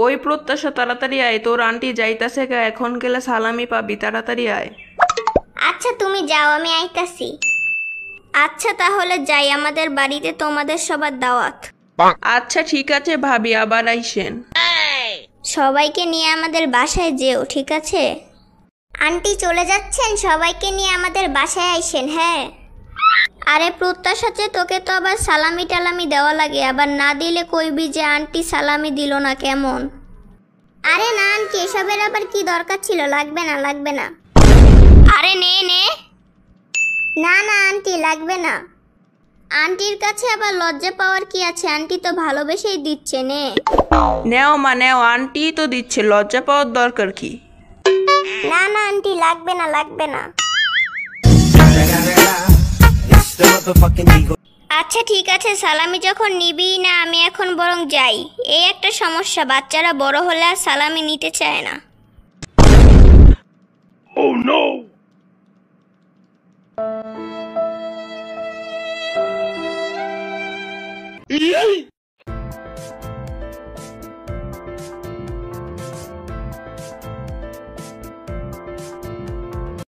ওই প্রত্যাশা, তাড়াতাড়ি আয়, তোর আন্টি যাইতাছে গা, এখন গেলে সালামি পাবি, তাড়াতাড়ি আয়। আচ্ছা তুমি যাও, আমি আইতাছি। আচ্ছা তাহলে যাই, আমাদের বাড়িতে তোমাদের সবার দাওয়াত। আচ্ছা ঠিক আছে ভাবি, আবার আইসেন। সবাইকে নিয়ে আমাদের বাসায় যেও, ঠিক আছে? আন্টি চলে যাচ্ছেন, সবাইকে নিয়ে আমাদের বাসায় আইসেন। হ্যাঁ। আরে প্রত্যাশাতে তোকে তো আবার সালামি টালামি দেওয়া লাগে, আবার না দিলে কইবি যে আন্টি সালামি দিল না, কেমন? আরে না আন্টি, এসবের আবার কি দরকার ছিল? লাগবে না, লাগবে না। আরে নে নে। না না আন্টি, লাগবে না। আন্টির কাছে আবার লজ্জা পাওয়ার কি আছে? আন্টি তো ভালোবেসেই দিচ্ছে, নে। নেও মা নেও, আন্টি তো দিচ্ছে, লজ্জা পাওয়ার দরকার কি? না না আন্টি, লাগবে না, লাগবে না। আচ্ছা ঠিক আছে, সালামি যখন নিবি না, আমি এখন বরং যাই। এই একটা সমস্যা, বাচ্চারা বড় হলে আর সালামি নিতে চায় না। Oh no! Yay!